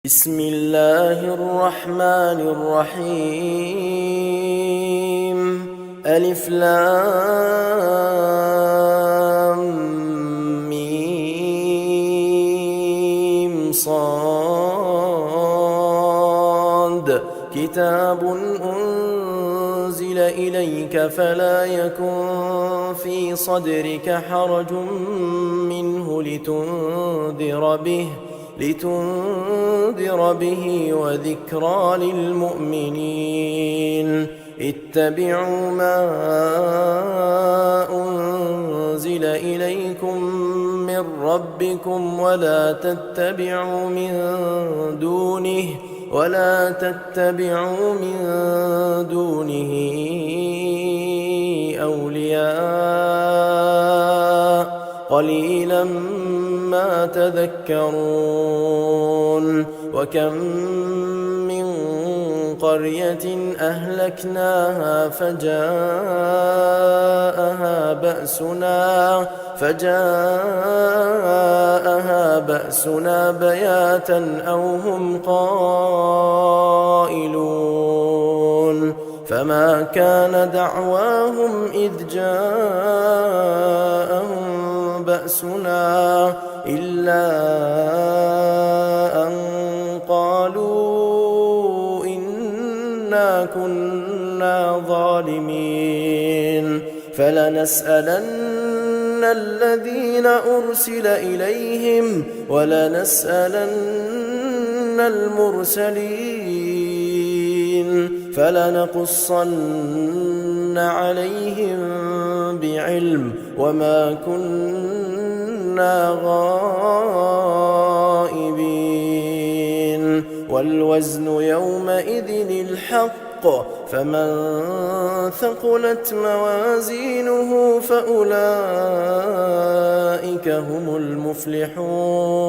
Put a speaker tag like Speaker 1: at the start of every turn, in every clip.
Speaker 1: بسم الله الرحمن الرحيم ألف لام ميم صاد كتاب أنزل إليك فلا يكن في صدرك حرج منه لتنذر به وذكرى للمؤمنين اتبعوا ما أنزل إليكم من ربكم ولا تتبعوا من دونه أولياء قليلا ما تذكرون وكم من قرية أهلكناها فجاءها بأسنا بياتا أو هم قائلون فما كان دعواهم إذ جاءهم بأسنا إلا أن قالوا إنا كنا ظالمين فلنسألن الذين أرسل إليهم ولنسألن المرسلين فلنقصن عليهم بعلم وما كنا غائبين والوزن يومئذ الحق فمن ثقلت موازينه فأولئك هم المفلحون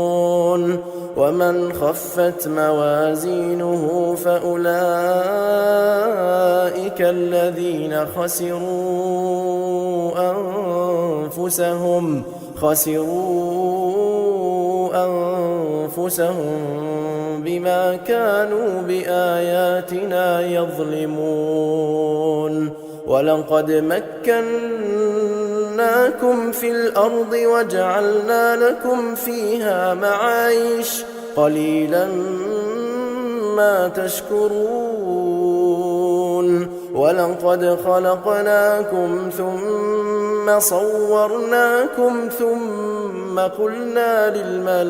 Speaker 1: ومن خفت موازينه فأولئك الذين خسروا أنفسهم بما كانوا بآياتنا يظلمون ولقد مكناكم في الأرض وجعلنا لكم فيها معايش قليلا ما تشكرون ولقد خلقناكم ثم صورناكم ثم قلنا للملائكة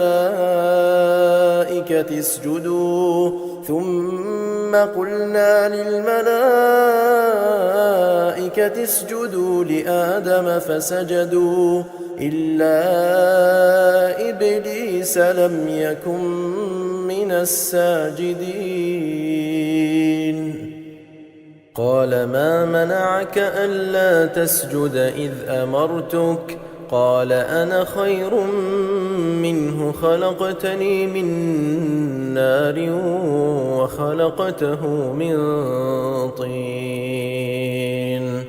Speaker 1: اسجدوا لآدم فسجدوا إلا إبليس لم يكن من الساجدين قال ما منعك ألا تسجد إذ أمرتك قال أنا خير منه خلقتني من نار وخلقته من طين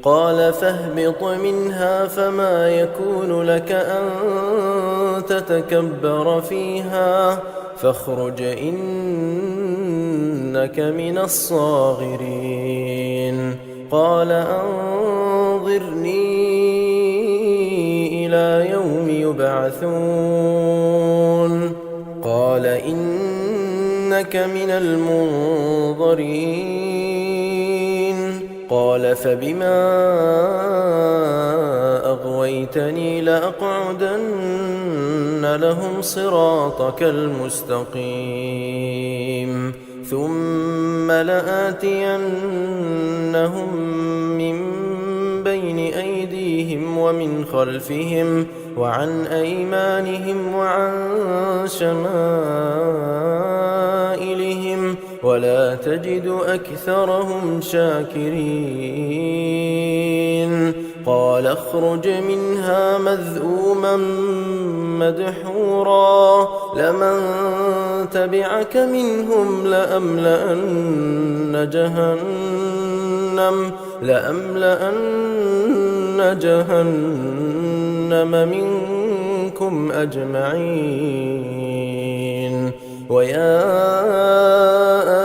Speaker 1: قال فاهبط منها فما يكون لك أن تتكبر فيها فاخرج إنك من الصاغرين قال أنظرني إلى يوم يبعثون قال إنك من المنظرين قال فبما أغويتني لأقعدن لهم صراطك المستقيم ثم لآتينهم من بين أيديهم ومن خلفهم وعن أيمانهم وعن شمائلهم ولا تجد أكثرهم شاكرين قال اخرج منها مذءوما مدحورا لمن تبعك منهم لأملأن جهنم منكم أجمعين ويا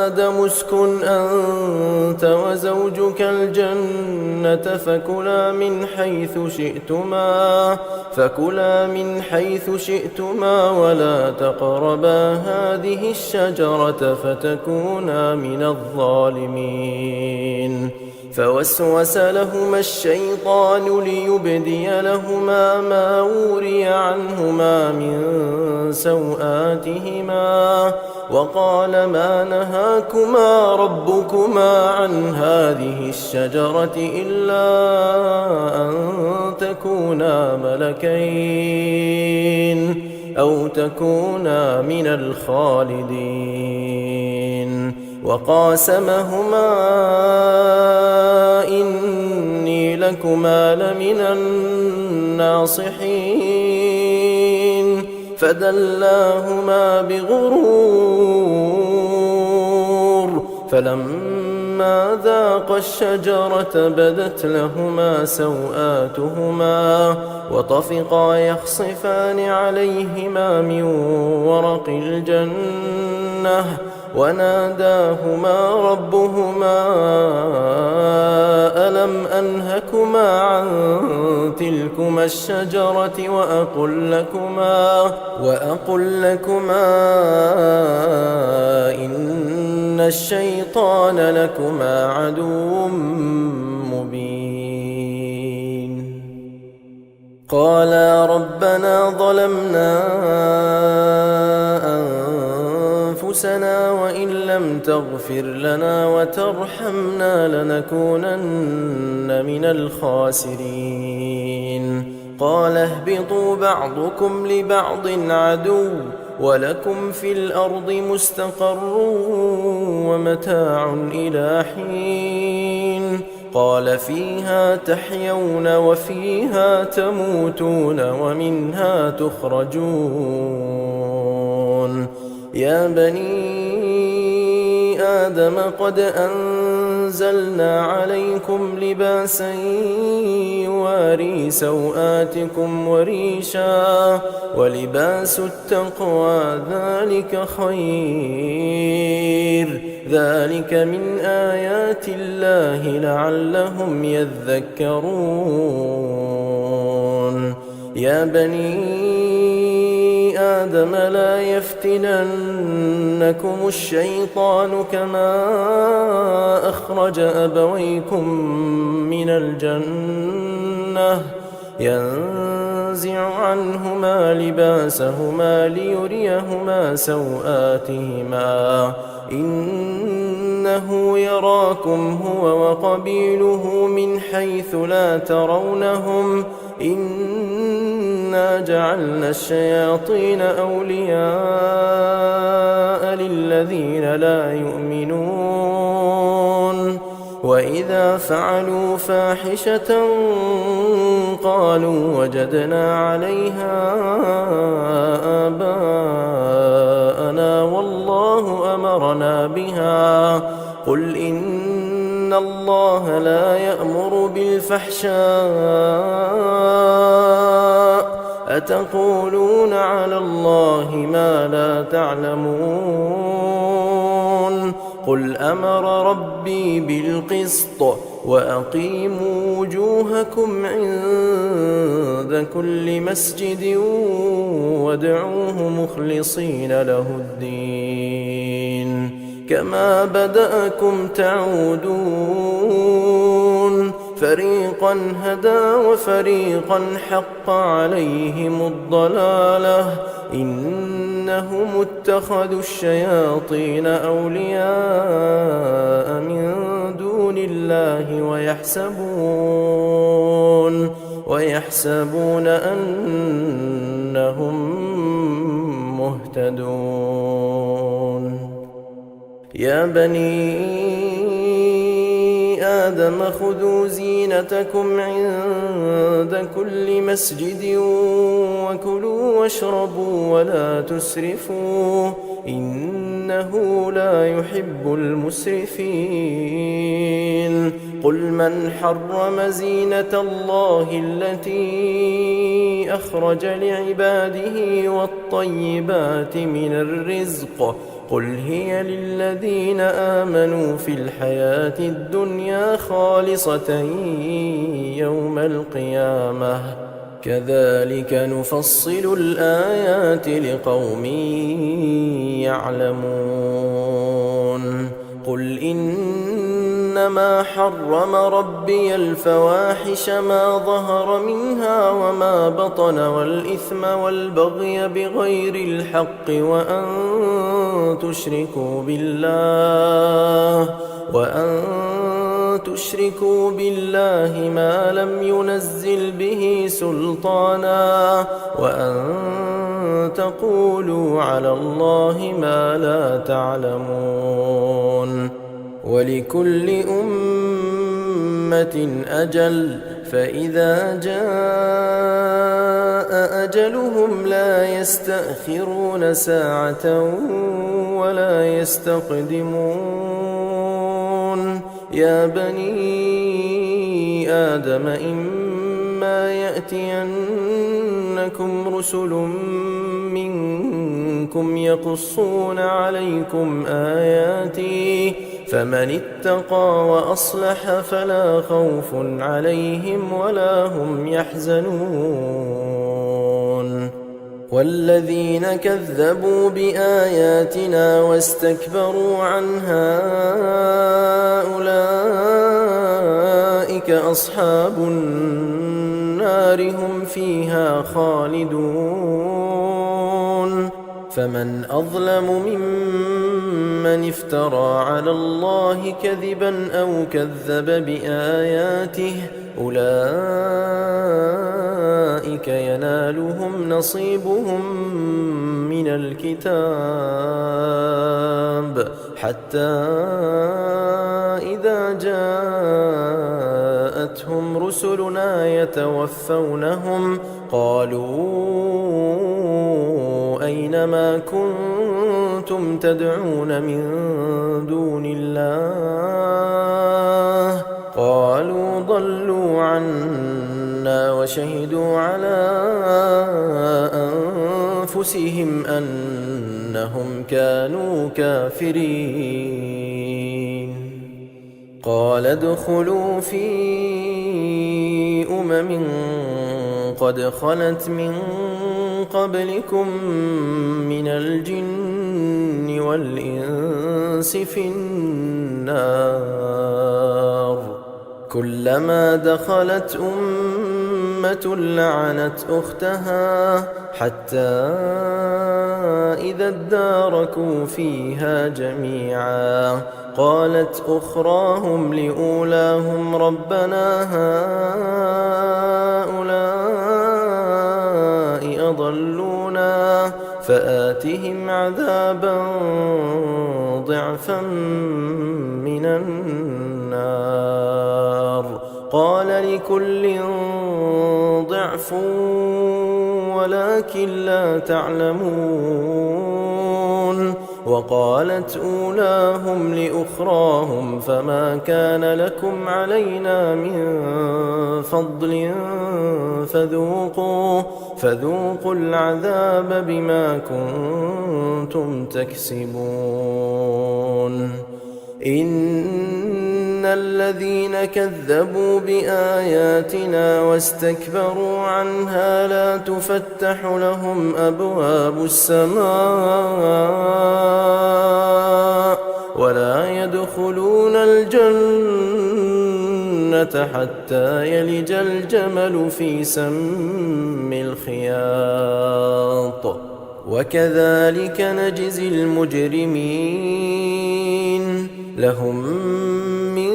Speaker 1: آدم اسكن أنت وزوجك الجنة فكلا من حيث شئتما ولا تقربا هذه الشجرة فتكونا من الظالمين. فوسوس لهما الشيطان ليبدي لهما ما وري عنهما من سوآتهما وقال ما نهاكما ربكما عن هذه الشجرة إلا أن تكونا ملكين أو تكونا من الخالدين. وقاسمهما إني لكما لمن الناصحين فدلاهما بغرور فلما ذاقا الشجرة بدت لهما سوآتهما وطفقا يخصفان عليهما من ورق الجنة وناداهما ربهما ألم أنهكما عن تلكما الشجرة وأقل لكما إن الشيطان لكما عدو مبين. قالا ربنا ظلمنا أنفسنا وإن لم تغفر لنا وترحمنا لنكونن من الخاسرين. قال اهبطوا بعضكم لبعض عدو ولكم في الأرض مستقر ومتاع إلى حين. قال فيها تحيون وفيها تموتون ومنها تخرجون. يا بني آدم قد أنزلنا عليكم لباسا يواري سوآتكم وريشا ولباس التقوى ذلك خير ذلك من آيات الله لعلهم يذكرون. يا بني آدم لا يفتننكم الشيطان كما أخرج أبويكم من الجنة ينزع عنهما لباسهما ليريهما سوآتهما إنه يراكم هو وقبيله من حيث لا ترونهم إنا جعلنا الشياطين أولياء للذين لا يؤمنون. وإذا فعلوا فاحشة قالوا وجدنا عليها آباءنا والله أمرنا بها قل إن الله لا يأمر بالفحشاء أتقولون على الله ما لا تعلمون. قل أمر ربي بالقسط وأقيموا وجوهكم عند كل مسجد وادعوه مخلصين له الدين كما بدأكم تعودون. فريقا هدى وفريقا حق عليهم الضلالة إنهم اتخذوا الشياطين أولياء من دون الله ويحسبون أنهم مهتدون. يا بني آدم خذوا زينتكم عند كل مسجد وكلوا واشربوا ولا تسرفوا إنه إنه لا يحب المسرفين قل من حرم زينة الله التي أخرج لعباده والطيبات من الرزق قل هي للذين آمنوا في الحياة الدنيا خالصة يوم القيامة كذلك نفصل الآيات لقوم يعلمون قل إنما حرم ربي الفواحش ما ظهر منها وما بطن والإثم والبغي بغير الحق وأن تشركوا بالله ما لم ينزل به سلطانا وأن تقولوا على الله ما لا تعلمون ولكل أمة أجل فإذا جاء أجلهم لا يستأخرون ساعة ولا يستقدمون يا بني آدم إما يأتينكم رسل منكم يقصون عليكم آياتي فمن اتقى وأصلح فلا خوف عليهم ولا هم يحزنون والذين كذبوا بآياتنا واستكبروا عنها أولئك أصحاب النار هم فيها خالدون فمن أظلم ممن افترى على الله كذبا أو كذب بآياته أولئك ينالهم نصيبهم من الكتاب حتى إذا جاءتهم رسلنا يتوفونهم قالوا أين ما كنتم تدعون من دون الله قالوا ضلوا عنا وشهدوا على أنفسهم أنهم كانوا كافرين قال ادخلوا في أمم قد خلت من قبلكم من الجن والإنس في النار كلما دخلت أمة لعنت أختها حتى إذا اداركوا فيها جميعا قالت أخراهم لأولاهم ربنا هؤلاء أضلونا فآتهم عذابا ضعفا من النار قال لكل ضعف ولكن لا تعلمون وقالت أولاهم لأخراهم فما كان لكم علينا من فضل فذوقوا العذاب بما كنتم تكسبون إن الذين كذبوا بآياتنا واستكبروا عنها لا تفتح لهم أبواب السماء ولا يدخلون الجنة حتى يلج الجمل في سم الخياط وكذلك نجزي المجرمين لهم من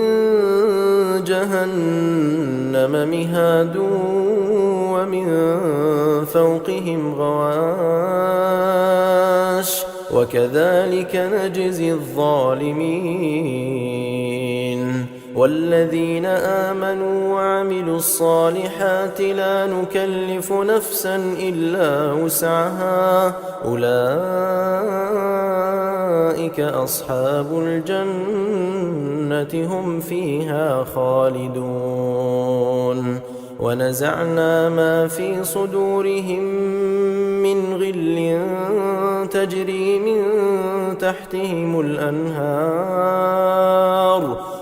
Speaker 1: جهنم مهاد ومن فوقهم غواش وكذلك نجزي الظالمين والذين آمنوا وعملوا الصالحات لا نكلف نفسا إلا وسعها أولئك أصحاب الجنة هم فيها خالدون ونزعنا ما في صدورهم من غل تجري من تحتهم الأنهار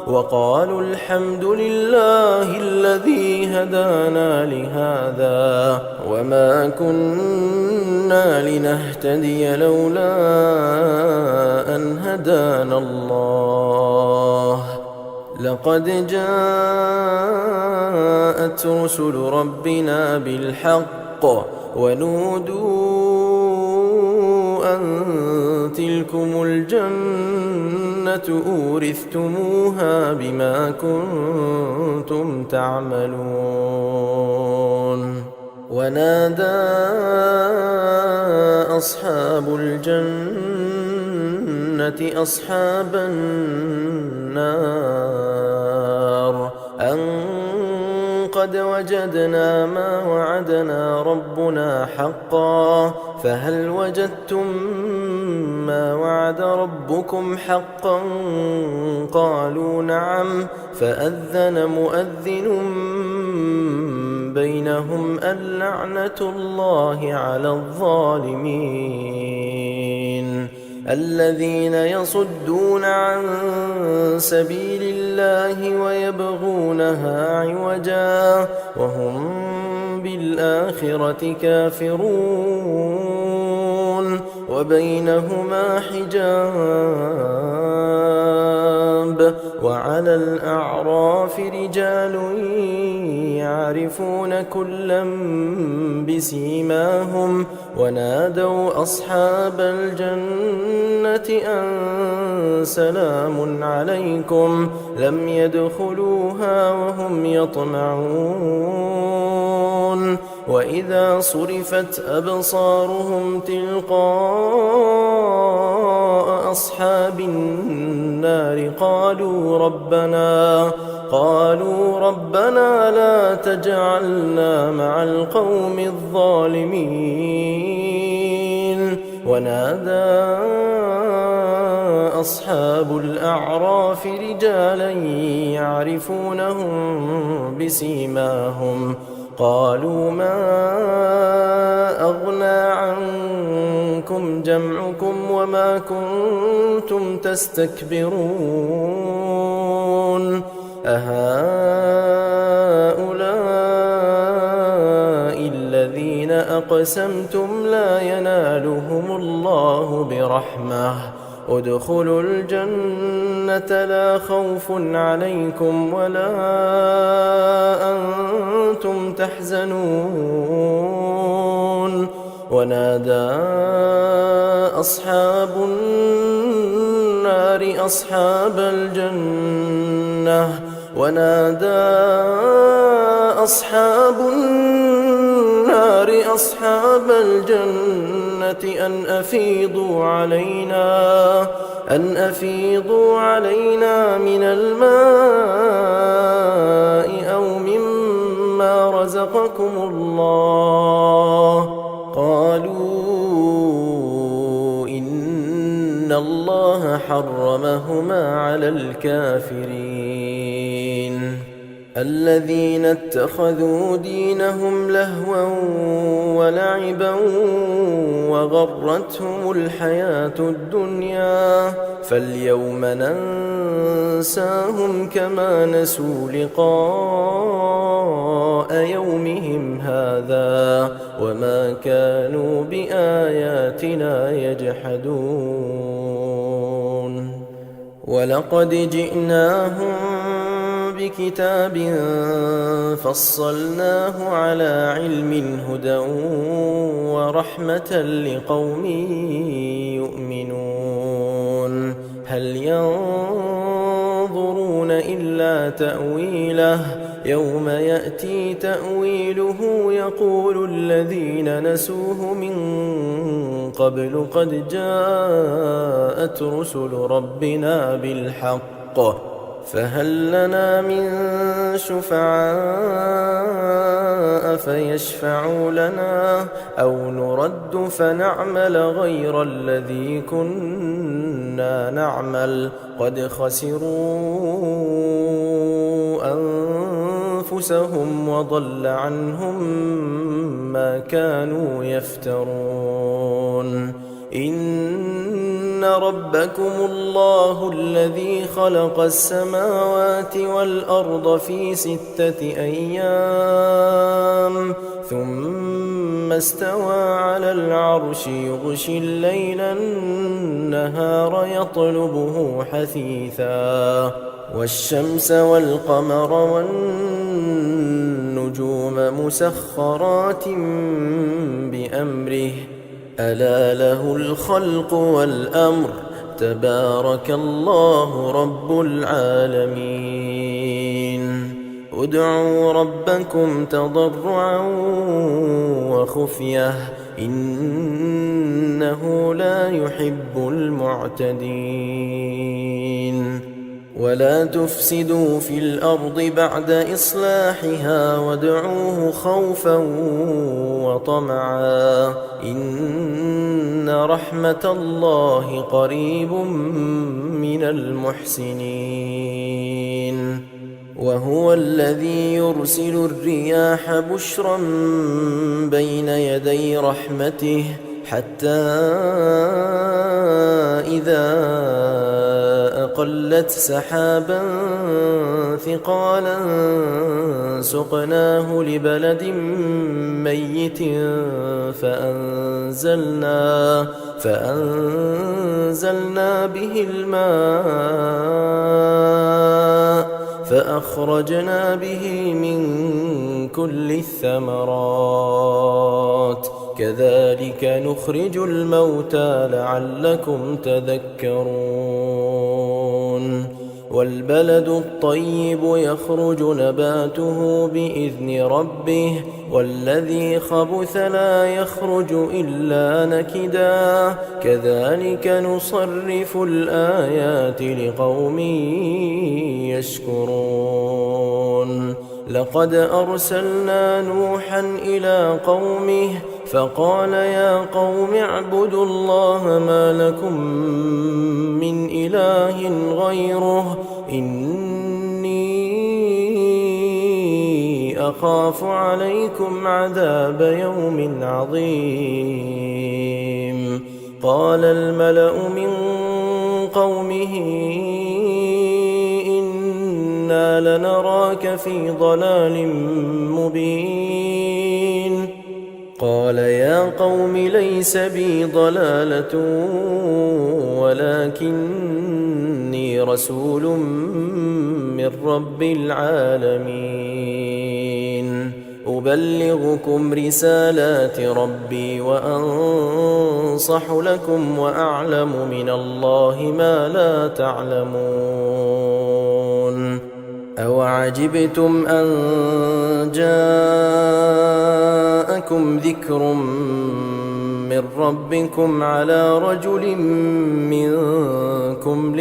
Speaker 1: وقالوا الحمد لله الذي هدانا لهذا وما كنا لنهتدي لولا أن هدانا الله لقد جاءت رسل ربنا بالحق ونودوا أن تلكم الجنة أورثتموها بما كنتم تعملون ونادى أصحاب الجنة أصحاب النار أن قد وجدنا ما وعدنا ربنا حقا فهل وجدتم ما وعد ربكم حقا قالوا نعم فأذن مؤذن بينهم اللعنة الله على الظالمين الذين يصدون عن سبيل الله ويبغونها عوجا وهم بالآخرة كافرون وبينهما حجاب وعلى الأعراف رجال يعرفون كلا بسيماهم ونادوا أصحاب الجنة أن سلام عليكم لم يدخلوها وهم يطمعون وإذا صرفت أبصارهم تلقاء أصحاب النار قالوا ربنا لا تجعلنا مع القوم الظالمين ونادى أصحاب الأعراف رجالا يعرفونهم بسيماهم قالوا ما أغنى عنكم جمعكم وما كنتم تستكبرون أهؤلاء الذين أقسمتم لا ينالهم الله برحمة ادخلوا الجنة لا خوف عليكم ولا أنتم تحزنون ونادى أصحاب النار أصحاب الجنة أن أفيضوا علينا من الماء أو مما رزقكم الله قالوا إن الله حرمهما على الكافرين الذين اتخذوا دينهم لهوا ولعبا وغرتهم الحياة الدنيا فاليوم ننساهم كما نسوا لقاء يومهم هذا وما كانوا بآياتنا يجحدون ولقد جئناهم بكتاب فصلناه على علم هدى ورحمة لقوم يؤمنون هل ينظرون إلا تأويله يوم يأتي تأويله يقول الذين نسوه من قبل قد جاءت رسل ربنا بالحق فهل لنا من شفعاء فيشفعوا لنا أو نرد فنعمل غير الذي كنا نعمل قد خسروا أنفسهم وضل عنهم ما كانوا يفترون إن ربكم الله الذي خلق السماوات والأرض في 6 أيام ثم استوى على العرش يغشي الليل النهار يطلبه حثيثا والشمس والقمر والنجوم مسخرات بأمره ألا له الخلق والأمر تبارك الله رب العالمين ادعوا ربكم تضرعا وخفية إنه لا يحب المعتدين ولا تفسدوا في الأرض بعد إصلاحها وادعوه خوفا وطمعا إن رحمة الله قريب من المحسنين وهو الذي يرسل الرياح بشرا بين يدي رحمته حتى إذا أقلت سحابا ثقالا سقناه لبلد ميت فأنزلنا به الماء فأخرجنا به من كل الثمرات كذلك نخرج الموتى لعلكم تذكرون والبلد الطيب يخرج نباته بإذن ربه والذي خبث لا يخرج إلا نكدا كذلك نصرف الآيات لقوم يشكرون لقد أرسلنا نوحا إلى قومه فقال يا قوم اعبدوا الله ما لكم من إله غيره إني أخاف عليكم عذاب يوم عظيم قال الملأ من قومه إنا لنراك في ضلال مبين قال يا قوم ليس بي ضلالة ولكني رسول من رب العالمين أبلغكم رسالات ربي وأنصح لكم وأعلم من الله ما لا تعلمون أوعجبتم أن جاءكم ذكر من ربكم على رجل منكم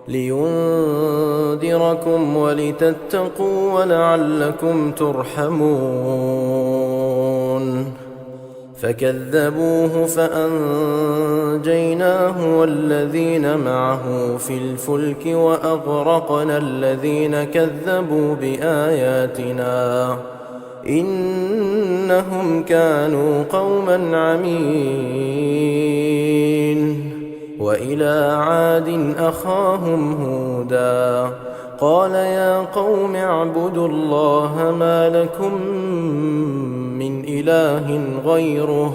Speaker 1: لينذركم ولتتقوا ولعلكم ترحمون فكذبوه فأنجيناه والذين معه في الفلك وأغرقنا الذين كذبوا بآياتنا إنهم كانوا قوما عمين وإلى عاد أخاهم هودا قال يا قوم اعبدوا الله ما لكم من إله غيره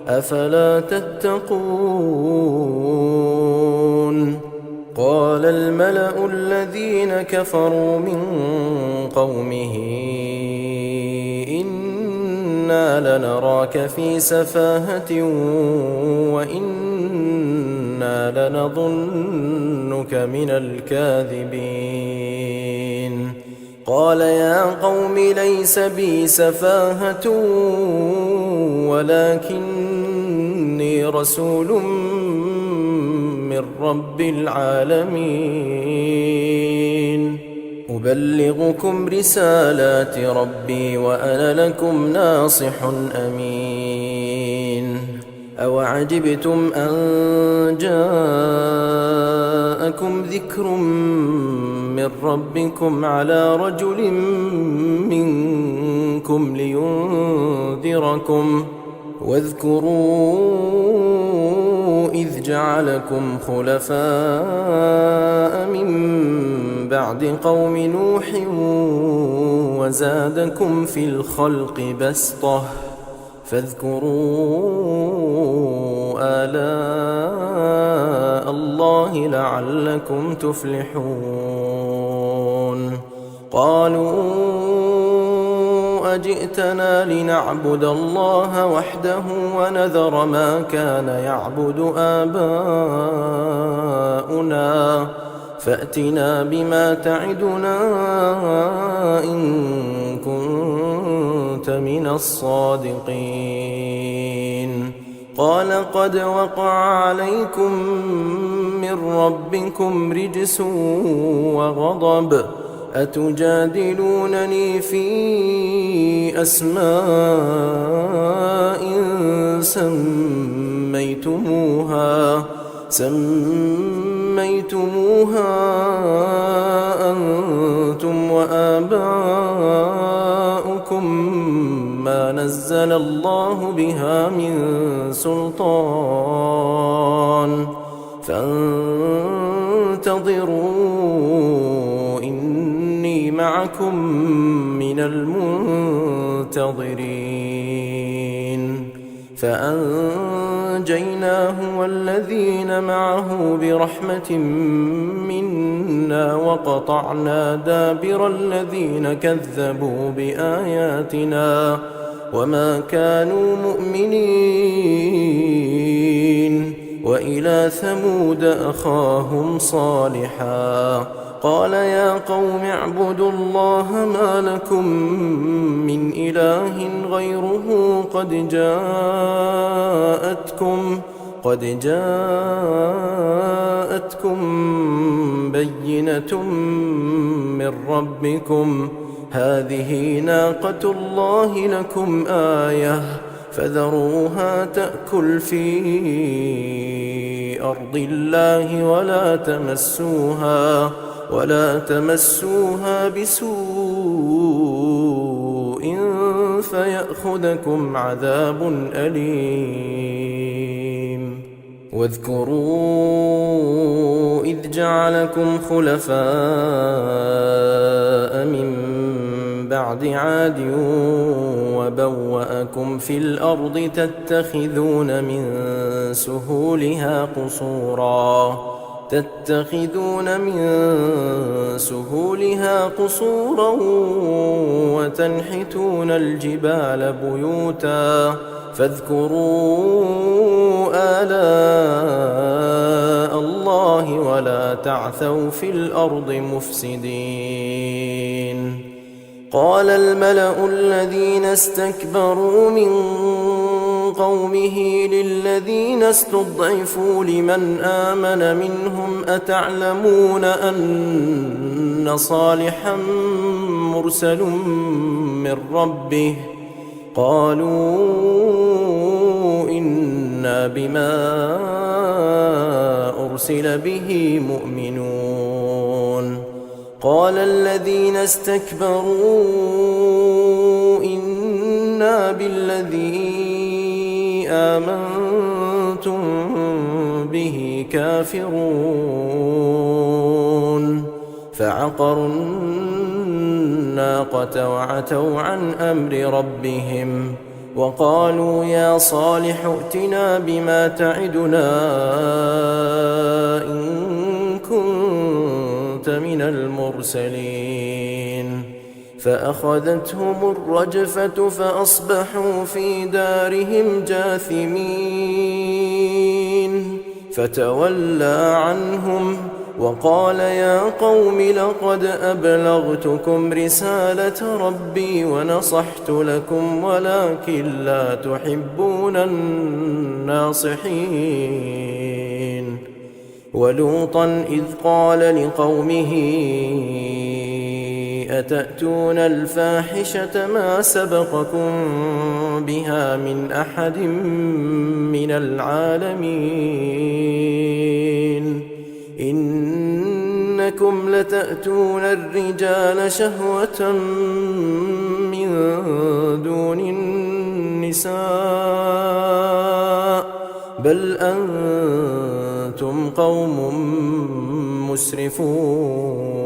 Speaker 1: أفلا تتقون قال الملأ الذين كفروا من قومه إنا لنراك في سفاهة وإنا لنظنك من الكاذبين قال يا قوم ليس بي سفاهة ولكني رسول من رب العالمين أبلغكم رسالات ربي وأنا لكم ناصح أمين أوعجبتم أن جاءكم ذكر من ربكم على رجل منكم لينذركم واذكروا إذ جعلكم خلفاء من بعد قوم نوح وزادكم في الخلق بسطة فاذكروا آلاء الله لعلكم تفلحون قالوا أجئتنا لنعبد الله وحده ونذر ما كان يعبد آباؤنا فأتنا بما تعدنا إن كنت من الصادقين قال قد وقع عليكم من ربكم رجس وغضب أتجادلونني في أسماء سميتموها أنتم وآباؤكم ما نزل الله بها من سلطان فانتظروا إني معكم من المنتظرين فأنجيناه والذين معه برحمة منا وقطعنا دابر الذين كذبوا بآياتنا وما كانوا مؤمنين وإلى ثمود أخاهم صالحا قال يا قوم اعبدوا الله ما لكم من إله غيره قد جاءتكم بينة من ربكم هذه ناقة الله لكم آية فذروها تأكل في أرض الله ولا تمسوها بسوء فيأخذكم عذاب أليم واذكروا إذ جعلكم خلفاء من بعد عاد وبوأكم في الأرض تتخذون من سهولها قصورا وتنحتون الجبال بيوتا فاذكروا آلاء الله ولا تعثوا في الأرض مفسدين قال الملأ الذين استكبروا من قومه للذين استضعفوا لمن آمن منهم أتعلمون أن صالحا مرسل من ربه قالوا إنا بما أرسل به مؤمنون قال الذين استكبروا إنا بالذي آمنتم به كافرون فعقروا الناقة وعتوا عن أمر ربهم وقالوا يا صالح ائتنا بما تعدنا إن كنت من المرسلين فأخذتهم الرجفة فأصبحوا في دارهم جاثمين فتولى عنهم وقال يا قوم لقد أبلغتكم رسالة ربي ونصحت لكم ولكن لا تحبون الناصحين. ولوطا إذ قال لقومه أتأتون الفاحشة ما سبقكم بها من أحد من العالمين إنكم لتأتون الرجال شهوة من دون النساء بل أنتم قوم مسرفون.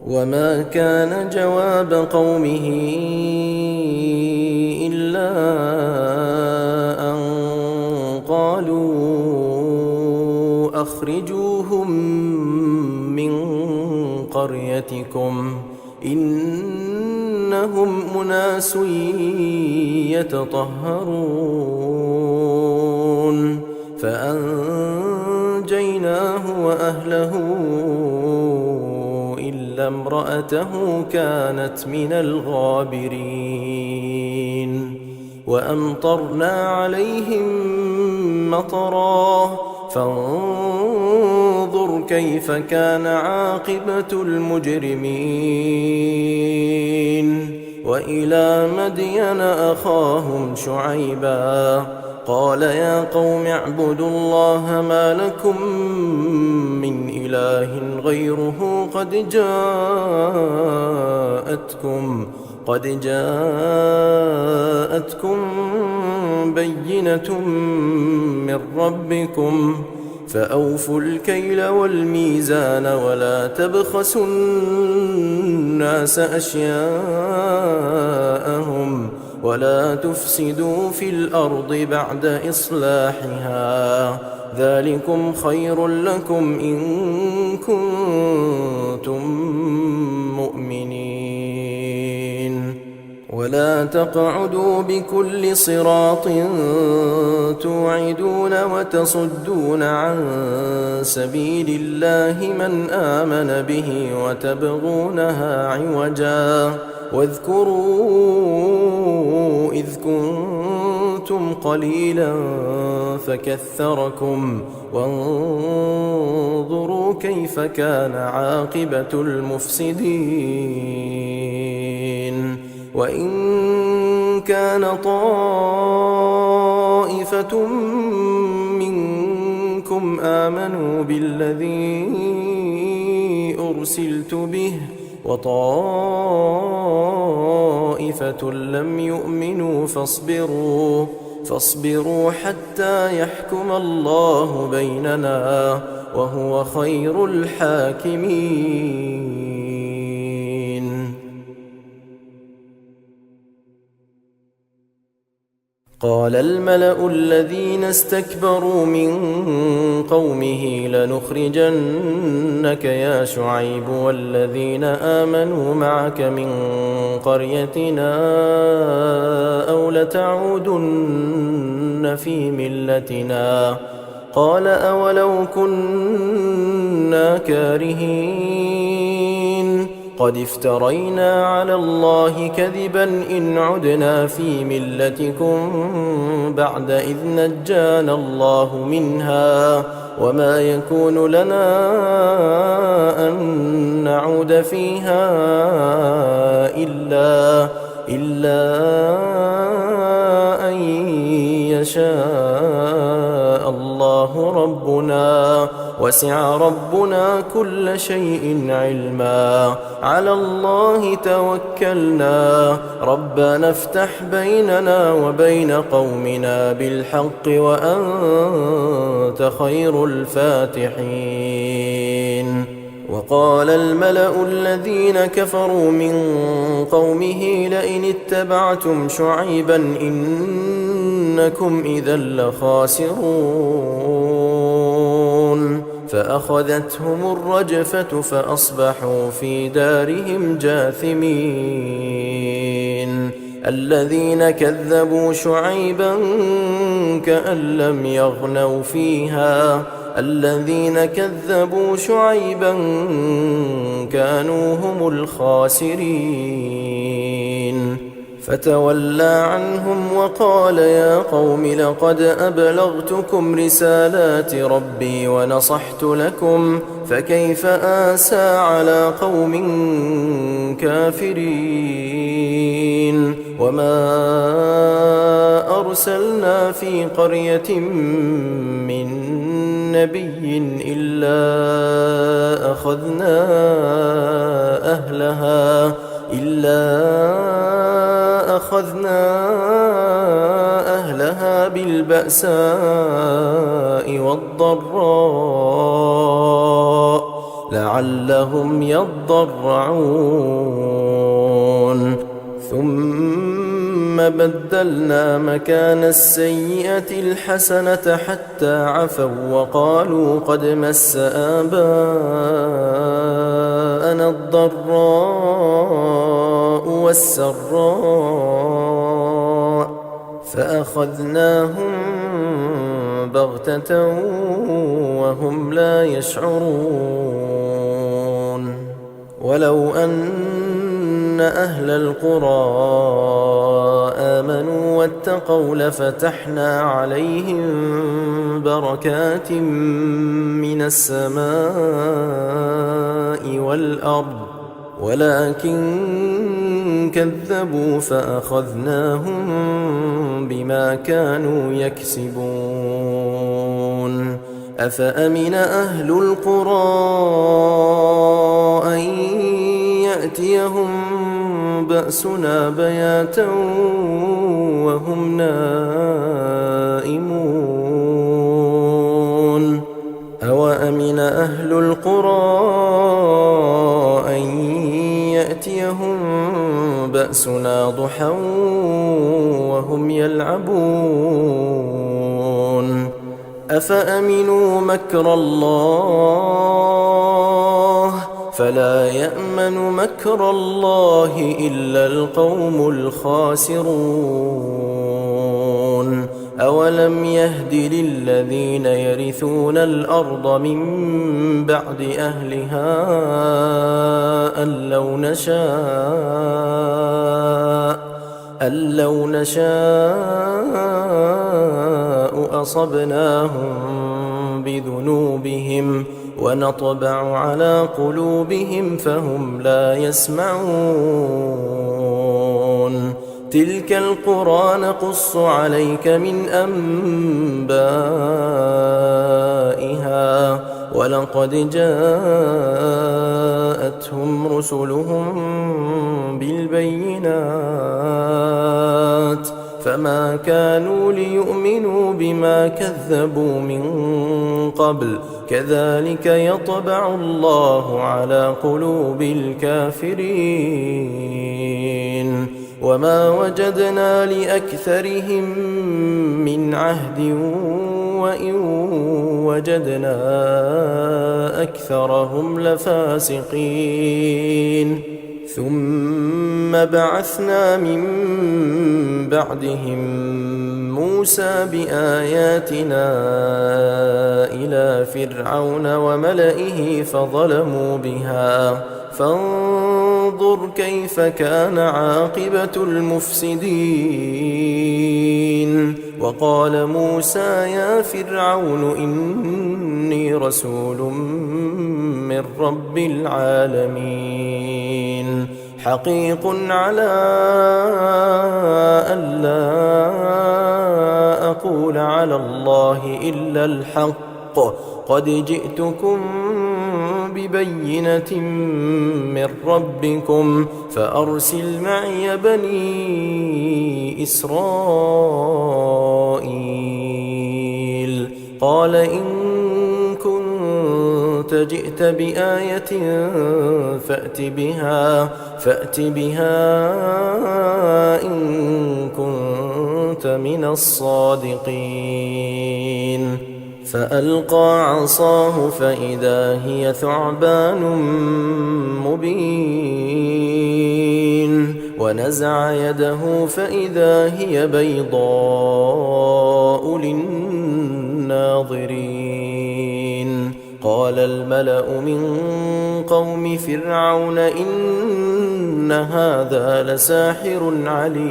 Speaker 1: وما كان جواب قومه إلا أن قالوا أخرجوهم من قريتكم إنهم أناس يتطهرون فأنجيناه وأهله إلا امرأته كانت من الغابرين. وأمطرنا عليهم مطرا فانظر كيف كان عاقبة المجرمين. وإلى مدين أخاهم شعيبا قال يا قوم اعبدوا الله ما لكم من إله غيره قد جاءتكم بينة من ربكم فأوفوا الكيل والميزان ولا تبخسوا الناس أشياءهم ولا تفسدوا في الأرض بعد إصلاحها ذلكم خير لكم إن كنتم مؤمنين. ولا تقعدوا بكل صراط توعدون وتصدون عن سبيل الله من آمن به وتبغونها عوجا واذكروا إذ كنتم قليلا فكثركم وانظروا كيف كان عاقبة المفسدين. وإن كان طائفة منكم آمنوا بالذي أرسلت به وطائفة لم يؤمنوا فاصبروا حتى يحكم الله بيننا وهو خير الحاكمين. قال الملأ الذين استكبروا من قومه لنخرجنك يا شعيب والذين آمنوا معك من قريتنا أو لتعودن في ملتنا. قال أولو كنا كارهين قد افترينا على الله كذبا إن عدنا في ملتكم بعد إذ نجانا الله منها وما يكون لنا أن نعود فيها إلا أن يشاء الله ربنا وسع ربنا كل شيء علما على الله توكلنا ربنا افتح بيننا وبين قومنا بالحق وأنت خير الفاتحين. وقال الملأ الذين كفروا من قومه لئن اتبعتم شعيبا إنكم إذا لخاسرون فأخذتهم الرجفة فأصبحوا في دارهم جاثمين. الذين كذبوا شعيبا كأن لم يغنوا فيها الذين كذبوا شعيبا كانوا هم الخاسرين فتولى عنهم وقال يا قوم لقد أبلغتكم رسالات ربي ونصحت لكم فكيف آسى على قوم كافرين وما أرسلنا في قرية من نبي إلا أخذنا أهلها بالبأساء والضراء لعلهم يضرعون ثم بدلنا مكان السيئة الحسنة حتى عفوا وقالوا قد مس آباءنا الضراء والسراء فأخذناهم بغتة وهم لا يشعرون ولو أن أهل القرى آمنوا واتقوا لفتحنا عليهم بركات من السماء والأرض ولكن كذبوا فأخذناهم بما كانوا يكسبون أفأمن أهل القرى أن يأتيهم بأسنا بياتا وهم نائمون أوأمن أهل القرى أن يأتيهم بأسنا ضحى وهم يلعبون أفأمنوا مكر الله فلا يأمن مكر الله إلا القوم الخاسرون أولم يهد للذين يرثون الأرض من بعد أهلها أن لو نشاء أصبناهم بذنوبهم ونطبع على قلوبهم فهم لا يسمعون تلك القرى نقص عليك من أنبائها ولقد جاءتهم رسلهم بالبينات فما كانوا ليؤمنوا بما كذبوا من قبل كذلك يطبع الله على قلوب الكافرين وما وجدنا لأكثرهم من عهد وإن وجدنا أكثرهم لفاسقين ثم بعثنا من بعدهم موسى بآياتنا إلى فرعون وملئه فظلموا بها فانظر كيف كان عاقبة المفسدين وقال موسى يا فرعون إني رسول من رب العالمين حقيق على ألا أقول على الله إلا الحق قد جئتكم ببينة من ربكم فأرسل معي بني إسرائيل قال إن كنت جئت بآية فأت بها إن كنت من الصادقين فألقى عصاه فإذا هي ثعبان مبين ونزع يده فإذا هي بيضاء للناظرين قال الملأ من قوم فرعون إن هذا لساحر عليم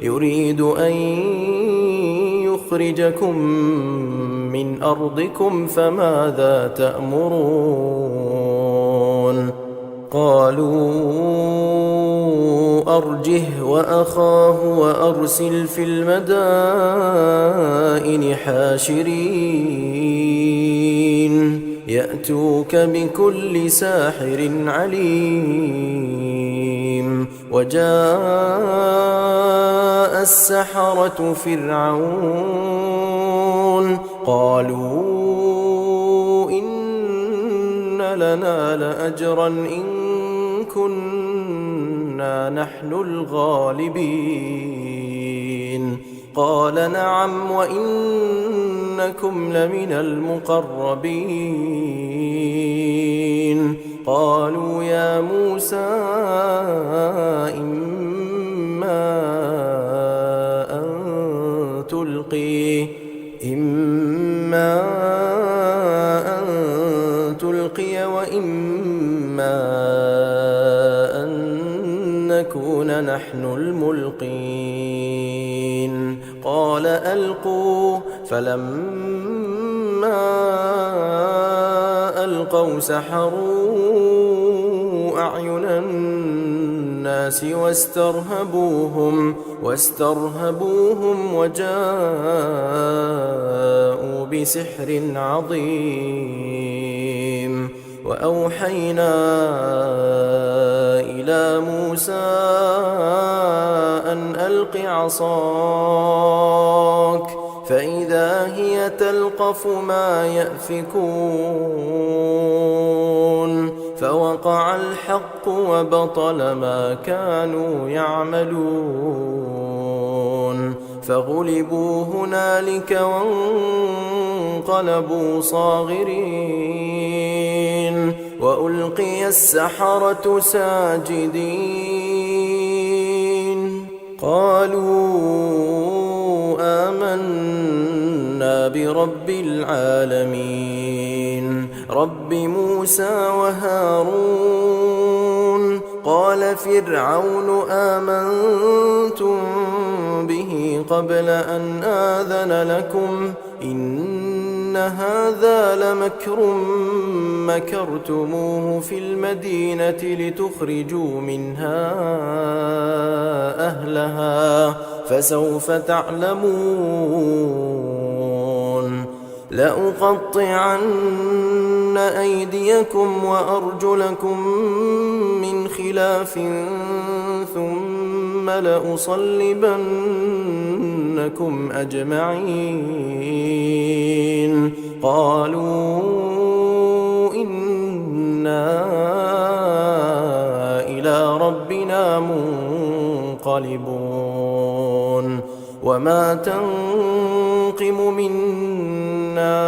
Speaker 1: يريد أن يخرجكم من أرضكم فماذا تأمرون قالوا أرجه وأخاه وأرسل في المدائن حاشرين يأتوك بكل ساحر عليم وجاء السحرة فرعون قالوا إن لنا لأجرا إن كنا نحن الغالبين قال نعم وإنكم لمن المقربين قالوا يا موسى إما أن تلقي وإما أن نكون نحن الملقين قال ألقوا فلما ألقوا سحروا أعين الناس واسترهبوهم وجاءوا بسحر عظيم وأوحينا إلى موسى أن ألق عصاك فإذا هي تلقف ما يأفكون فوقع الحق وبطل ما كانوا يعملون فغلبوا هنالك وانقلبوا صاغرين وألقي السحرة ساجدين قالوا آمنا برب العالمين رب موسى وهارون قال فرعون آمنتم به قبل أن آذن لكم إن هذا لمكر مكرتموه في المدينة لتخرجوا منها أهلها فسوف تعلمون لأقطعن أيديكم وأرجلكم من خلاف ثم لأصلبنكم أجمعين قالوا إنا إلى ربنا منقلبون وما تنقم منا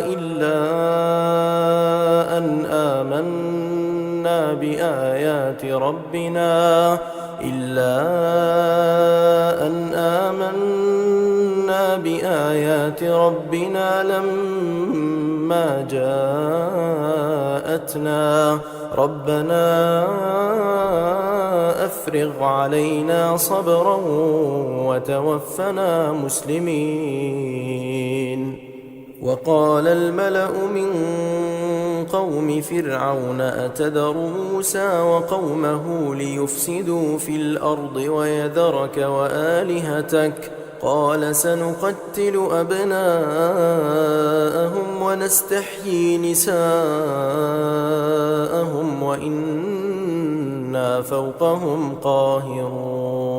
Speaker 1: إلا أن آمنا بآيات ربنا لما جاءتنا ربنا أفرغ علينا صبرا وتوفنا مسلمين وقال الملأ من قوم فرعون أتذر موسى وقومه ليفسدوا في الأرض ويذرك وآلهتك قال سنقتل أبناءهم ونستحيي نساءهم وإنا فوقهم قاهرون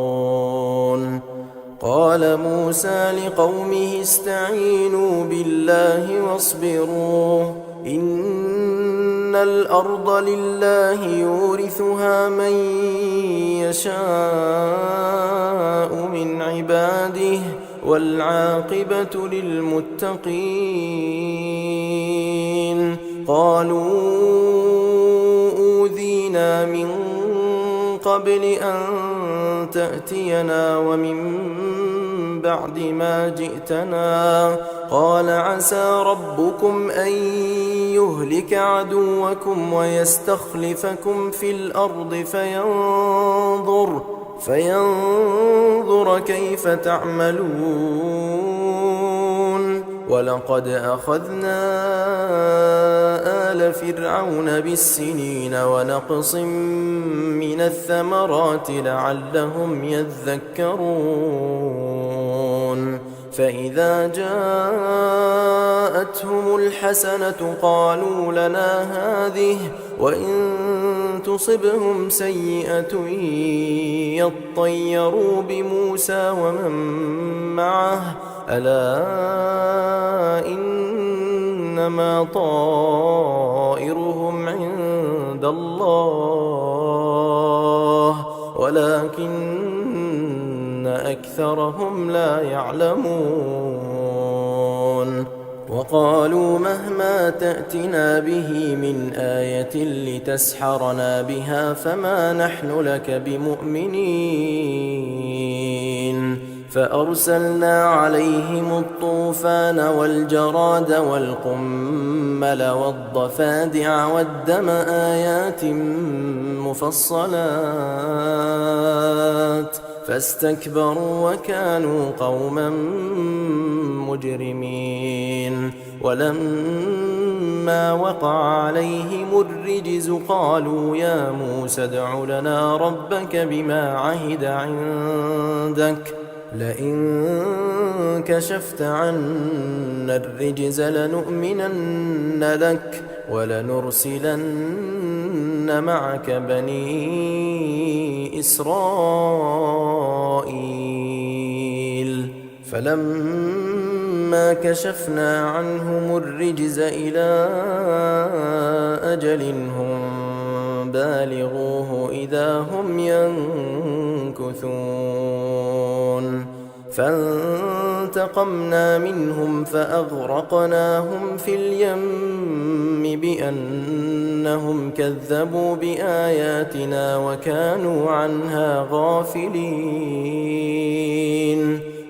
Speaker 1: قال موسى لقومه استعينوا بالله واصبروا إن الأرض لله يورثها من يشاء من عباده والعاقبة للمتقين قالوا أوذينا من قبل أن تأتينا ومن بعد ما جئتنا. قال عسى ربكم أن يهلك عدوكم ويستخلفكم في الأرض فينظر كيف تعملون. ولقد أخذنا آل فرعون بالسنين ونقص من الثمرات لعلهم يذكرون. فإذا جاءتهم الحسنة قالوا لنا هذه، وإن تصبهم سيئة يطيروا بموسى ومن معه ألا إنما طائرهم عند الله ولكن أكثرهم لا يعلمون. وقالوا مهما تأتنا به من آية لتسحرنا بها فما نحن لك بمؤمنين. فأرسلنا عليهم الطوفان والجراد والقمل والضفادع والدم آيات مفصلات فاستكبروا وكانوا قوما مجرمين. ولما وقع عليهم الرجز قالوا يا موسى ادع لنا ربك بما عهد عندك لئن كشفت عنا الرجز لنؤمنن لك ولنرسلن معك بني إسرائيل. فلما كشفنا عنهم الرجز إلى أجل هم بالغوه إذا هم ينكثون. فانتقمنا منهم فأغرقناهم في اليم بأنهم كذبوا بآياتنا وكانوا عنها غافلين.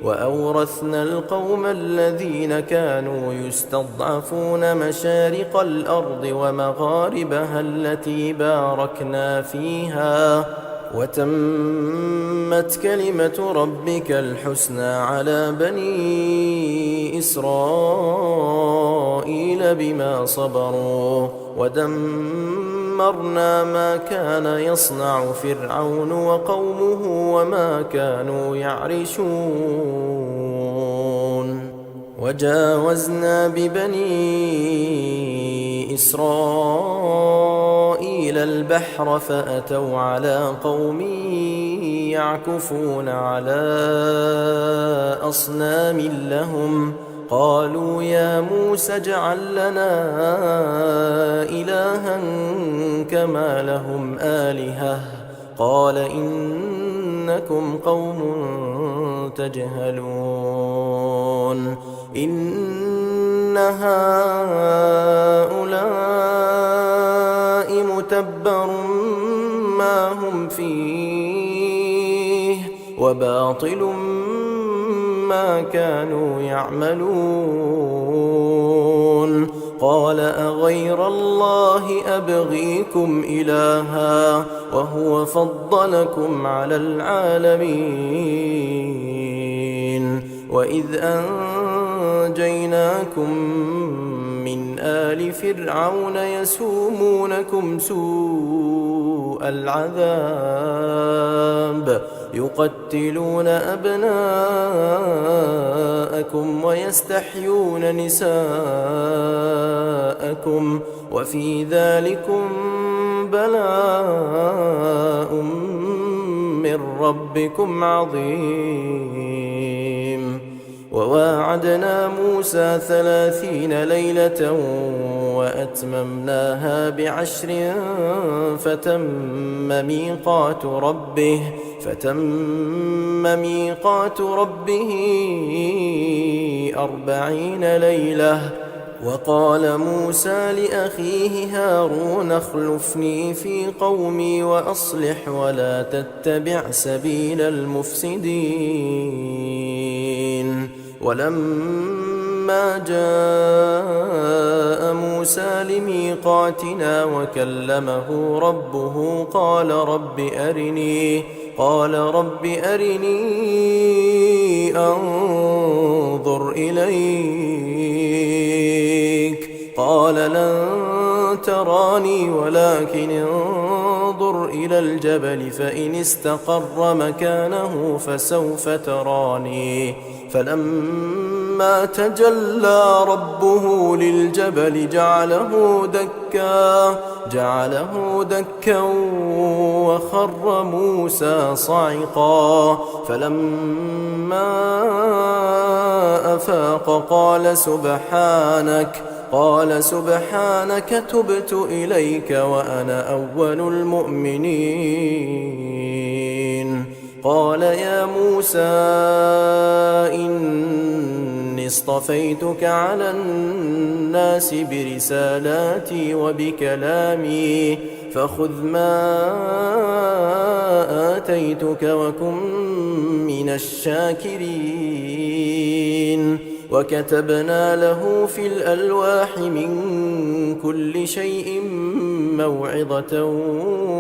Speaker 1: وأورثنا القوم الذين كانوا يستضعفون مشارق الأرض ومغاربها التي باركنا فيها وتمت كلمة ربك الحسنى على بني إسرائيل بما صبروا ودمرنا ما كان يصنع فرعون وقومه وما كانوا يعرشون. وجاوزنا ببني إسرائيل البحر فأتوا على قوم يعكفون على أصنام لهم قالوا يا موسى اجعل لنا إلها كما لهم آلهة قال إنكم قوم تجهلون. إن هؤلاء متبر ما هم فيه وباطل ما كانوا يعملون. قال أغير الله أبغيكم إلها وهو فضلكم على العالمين. وإذ أنجيناكم من آل فرعون يسومونكم سوء العذاب يقتلون أبناءكم ويستحيون نساءكم وفي ذلكم بلاء من ربكم عظيم. وواعدنا موسى 30 ليلة وأتممناها ب10 فتم ميقات ربه 40 ليلة وقال موسى لأخيه هارون اخلفني في قومي وأصلح ولا تتبع سبيل المفسدين. ولما جاء موسى لميقاتنا وكلمه ربه قال رب أرني أنظر إليك. قال لن تراني ولكن انظر إلى الجبل فإن استقر مكانه فسوف تراني. فلما تجلى ربه للجبل جعله دكا وخر موسى صعقا. فلما أفاق قال سبحانك تبت إليك وأنا أول المؤمنين. قال يا موسى إني اصطفيتك على الناس برسالاتي وبكلامي فخذ ما آتيتك وكن من الشاكرين. وكتبنا له في الألواح من كل شيء موعظة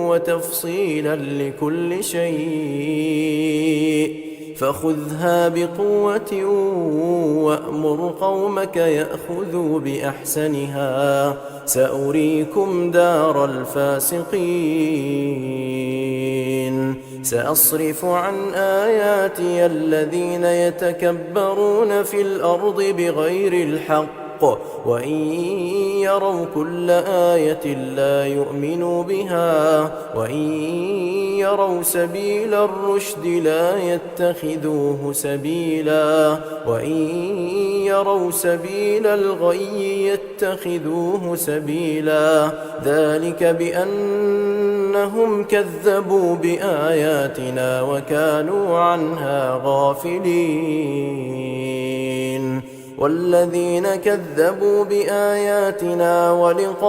Speaker 1: وتفصيلا لكل شيء فخذها بقوة وأمر قومك يأخذوا بأحسنها سأريكم دار الفاسقين. سأصرف عن آياتي الذين يتكبرون في الأرض بغير الحق وإن يروا كل آية لا يؤمنوا بها وإن يروا سبيل الرشد لا يتخذوه سبيلا وإن يروا سبيل الغي يتخذوه سبيلا. ذلك بأنهم كذبوا بآياتنا وكانوا عنها غافلين. والذين كذبوا بآياتنا ولقاء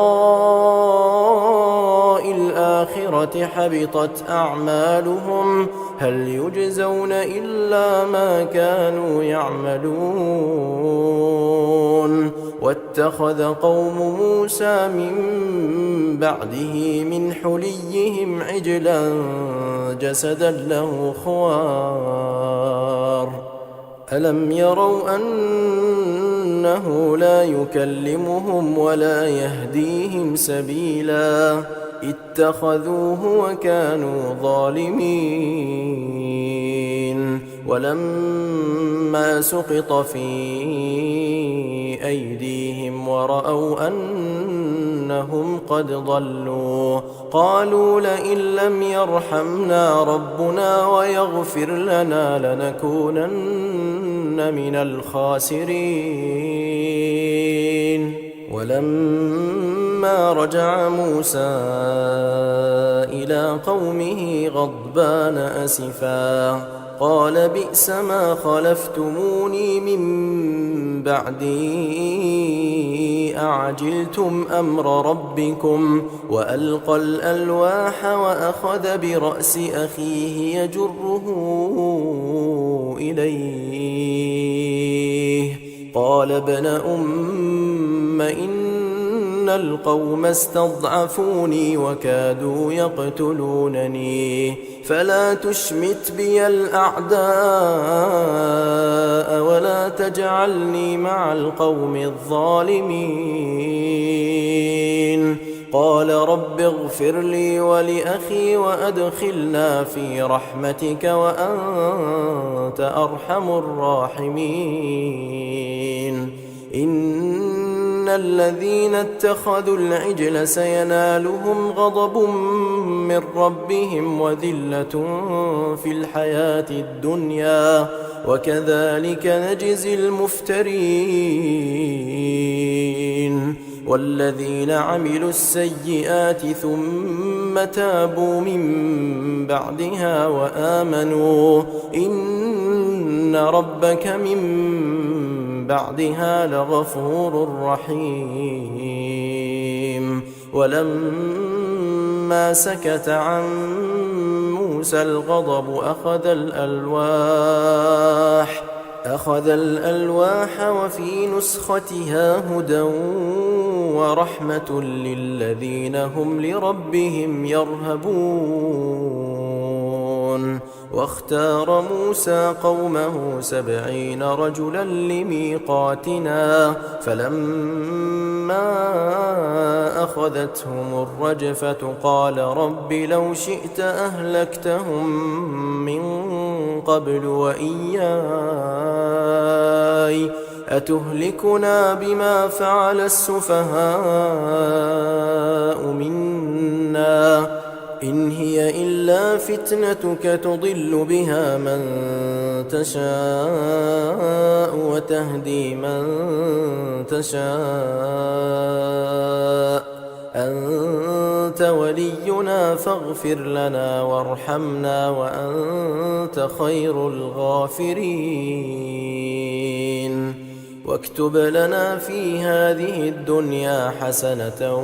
Speaker 1: الآخرة حبطت أعمالهم هل يجزون إلا ما كانوا يعملون. واتخذ قوم موسى من بعده من حليهم عجلا جسدا له خوار ألم يروا أنه لا يكلمهم ولا يهديهم سبيلا اتخذوه وكانوا ظالمين. ولما سقط في أيديهم ورأوا أنهم قد ضلوا قالوا لئن لم يرحمنا ربنا ويغفر لنا لنكونن من الخاسرين. ولما رجع موسى إلى قومه غضبان أسفا قال بئس ما خلفتموني من بعدي أعجلتم أمر ربكم. وألقى الألواح وأخذ برأس أخيه يجره إليه قال ابن أم إن القوم استضعفوني وكادوا يقتلونني فلا تشمت بي الأعداء ولا تجعلني مع القوم الظالمين. قال رب اغفر لي ولأخي وأدخلنا في رحمتك وأنت أرحم الراحمين. إن الذين اتخذوا العجل سينالهم غضب من ربهم وذلة في الحياة الدنيا وكذلك نجزي المفترين. والذين عملوا السيئات ثم تابوا من بعدها وآمنوا إن ربك من بعدها لغفور رحيم. ولما سكت عن موسى الغضب أخذ الألواح وفي نسختها هدى ورحمة للذين هم لربهم يرهبون. واختار موسى قومه 70 رجلا لميقاتنا، فلما أخذتهم الرجفة قال رب لو شئت أهلكتهم من قبل وإياي أتهلكنا بما فعل السفهاء منا إن هي إلا فتنتك تضل بها من تشاء وتهدي من تشاء أنت ولينا فاغفر لنا وارحمنا وأنت خير الغافرين. واكتب لنا في هذه الدنيا حسنة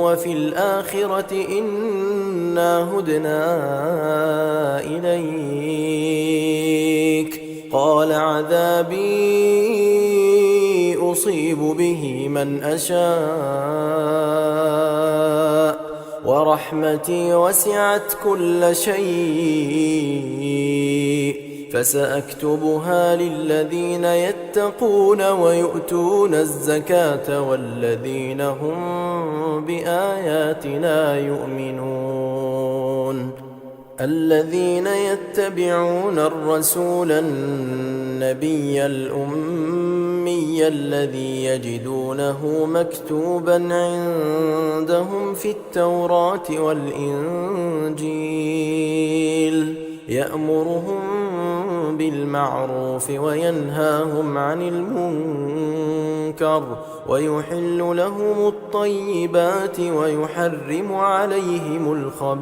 Speaker 1: وفي الآخرة إنا هدنا إليك. قال عذابي أصيب به من أشاء ورحمتي وسعت كل شيء فسأكتبها للذين يتقون ويؤتون الزكاة والذين هم بآياتنا يؤمنون. الذين يتبعون الرسول النبي الأمي الذي يجدونه مكتوبا عندهم في التوراة والإنجيل يأمرهم بالمعروف وينهاهم عن المنكر ويحل لهم الطيبات ويحرم عليهم الخبائث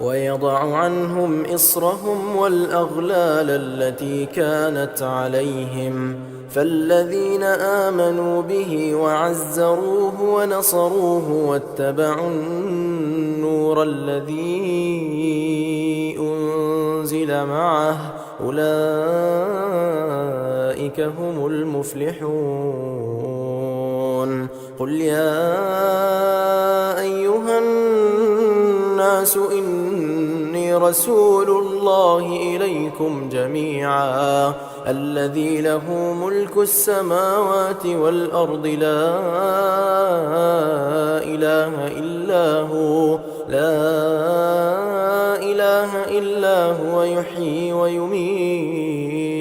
Speaker 1: ويضع عنهم إصرهم والأغلال التي كانت عليهم. فالذين آمنوا به وعزروه ونصروه واتبعوا النور الذي أنزل معه أولئك هم المفلحون. قل يا أيها الناس إني رسول الله إليكم جميعا الذي له ملك السماوات والأرض لا إله إلا هو يحيي ويميت.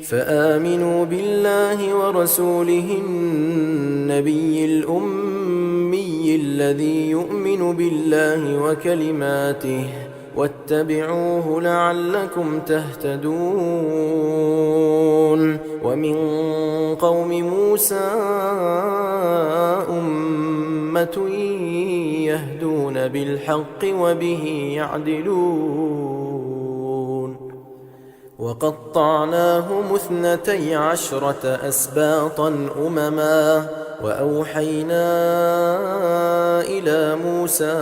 Speaker 1: فآمنوا بالله ورسوله النبي الأمي الذي يؤمن بالله وكلماته واتبعوه لعلكم تهتدون. ومن قوم موسى أمة يهدون بالحق وبه يعدلون. وقطعناهم 12 أسباطا أمما وأوحينا إلى موسى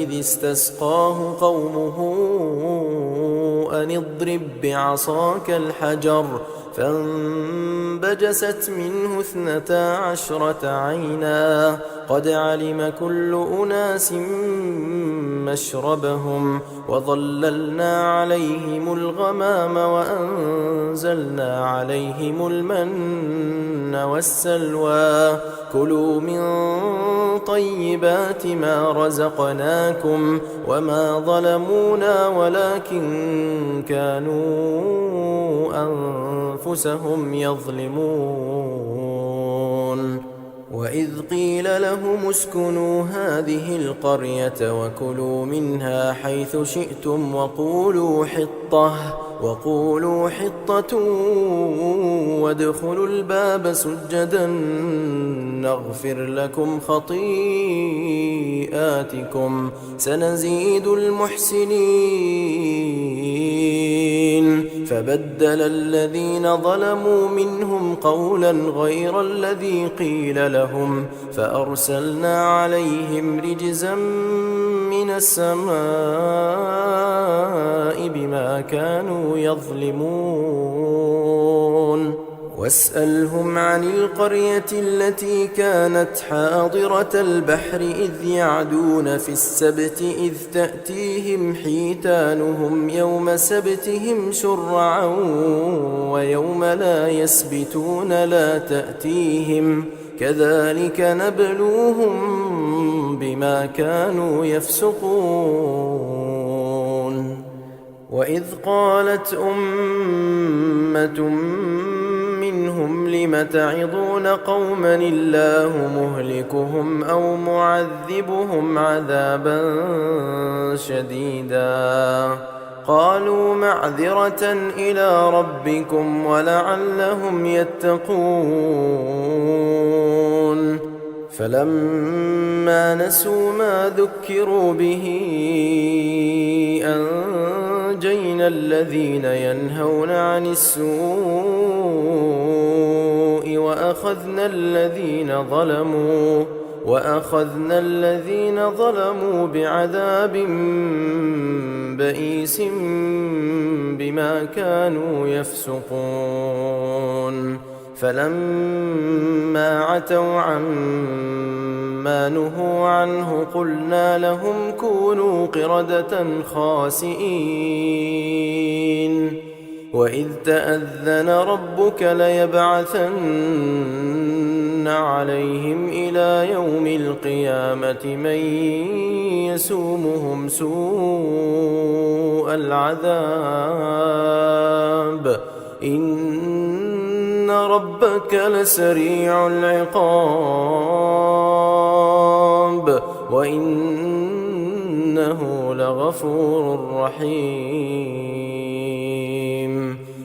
Speaker 1: إذ استسقاه قومه أن اضرب بعصاك الحجر فانبجست منه 12 عينا قد علم كل أناس مشربهم وظللنا عليهم الغمام وأنزلنا عليهم المن والسلوى كلوا من طيبات ما رزقناكم وما ظلمونا ولكن كانوا أنفسهم يظلمون. وإذ قيل لهم اسكنوا هذه القرية وكلوا منها حيث شئتم وقولوا حطة وادخلوا الباب سجدا نغفر لكم خطيئاتكم سنزيد المحسنين. فبدل الذين ظلموا منهم قولا غير الذي قيل لهم فأرسلنا عليهم رجزا من السماء بما كانوا يظلمون. واسألهم عن القرية التي كانت حاضرة البحر إذ يعدون في السبت إذ تأتيهم حيتانهم يوم سبتهم شرعا ويوم لا يسبتون لا تأتيهم كذلك نبلوهم بما كانوا يفسقون. وإذ قالت أمة منهم لم تعظون قوما الله مهلكهم أو معذبهم عذابا شديدا قالوا معذرة إلى ربكم ولعلهم يتقون. فلما نسوا ما ذكروا به أنجينا الذين ينهون عن السوء وأخذنا الذين ظلموا بعذاب بئيس بما كانوا يفسقون. فلما عتوا عما نهوا عنه قلنا لهم كونوا قردة خاسئين. وإذ تأذن ربك ليبعثن عليهم إلى يوم القيامة من يسومهم سوء العذاب إن ربك لسريع العقاب وإنه لغفور رحيم.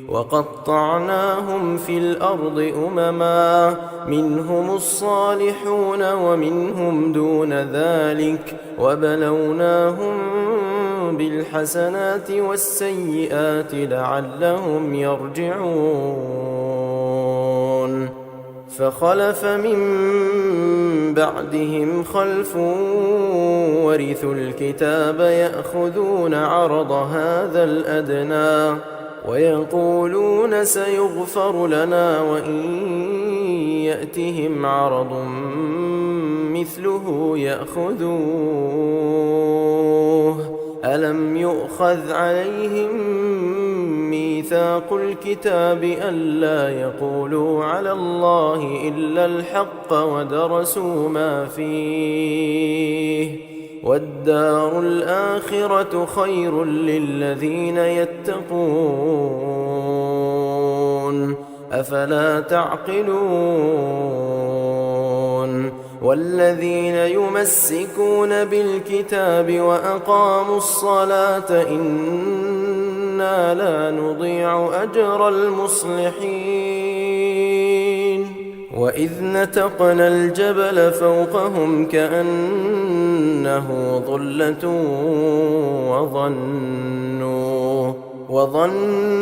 Speaker 1: وقطعناهم في الأرض أمما منهم الصالحون ومنهم دون ذلك وبلوناهم بالحسنات والسيئات لعلهم يرجعون. فخلف من بعدهم خلف ورثوا الكتاب يأخذون عرض هذا الأدنى ويقولون سيغفر لنا وإن يأتهم عرض مثله يأخذوه. ألم يؤخذ عليهم ميثاق الكتاب ألا يقولوا على الله إلا الحق ودرسوا ما فيه والدار الآخرة خير للذين يتقون أفلا تعقلون. والذين يمسكون بالكتاب وأقاموا الصلاة إنا لا نضيع أجر المصلحين. وإذ نتقنا الجبل فوقهم كأنه ظلة وظنوا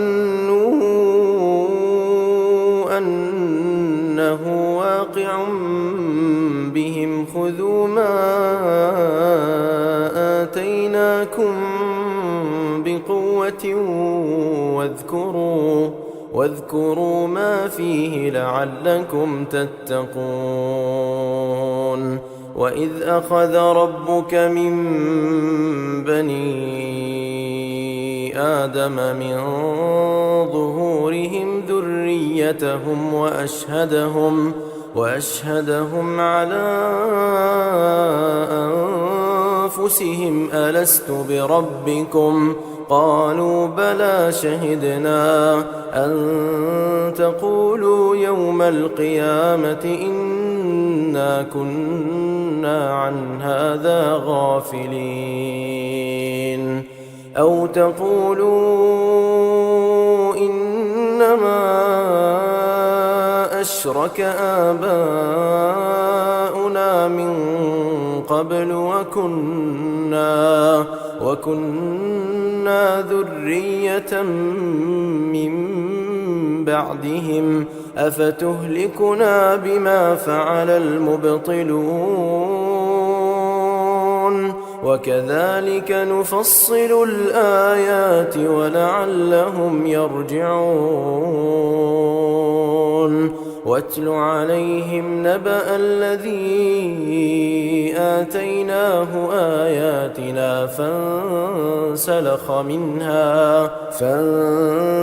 Speaker 1: أنه واقع بهم خذوا ما آتيناكم بقوة واذكروا ما فيه لعلكم تتقون. وإذ أخذ ربك من بني آدم من ظهورهم ذريتهم وأشهدهم على أنفسهم ألست بربكم قالوا بلى شهدنا أن تقولوا يوم القيامة إنا كنا عن هذا غافلين أو تقولوا أشرك آباؤنا من قبل وكنا ذرية من بعدهم أفتهلكنا بما فعل المبطلون وكذلك نفصل الآيات ولعلهم يرجعون واتل عليهم نبأ الذي آتيناه آياتنا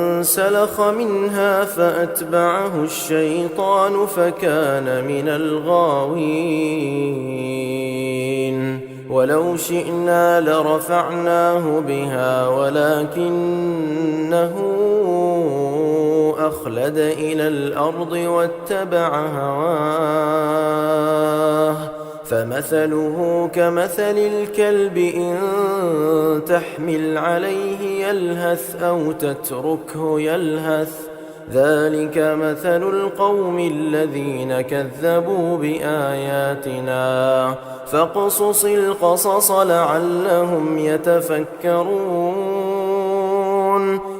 Speaker 1: فانسلخ منها فأتبعه الشيطان فكان من الغاوين ولو شئنا لرفعناه بها ولكنه أخلد إلى الأرض واتبع هواه فمثله كمثل الكلب إن تحمل عليه يلهث أو تتركه يلهث ذلك مثل القوم الذين كذبوا بآياتنا فاقصص القصص لعلهم يتفكرون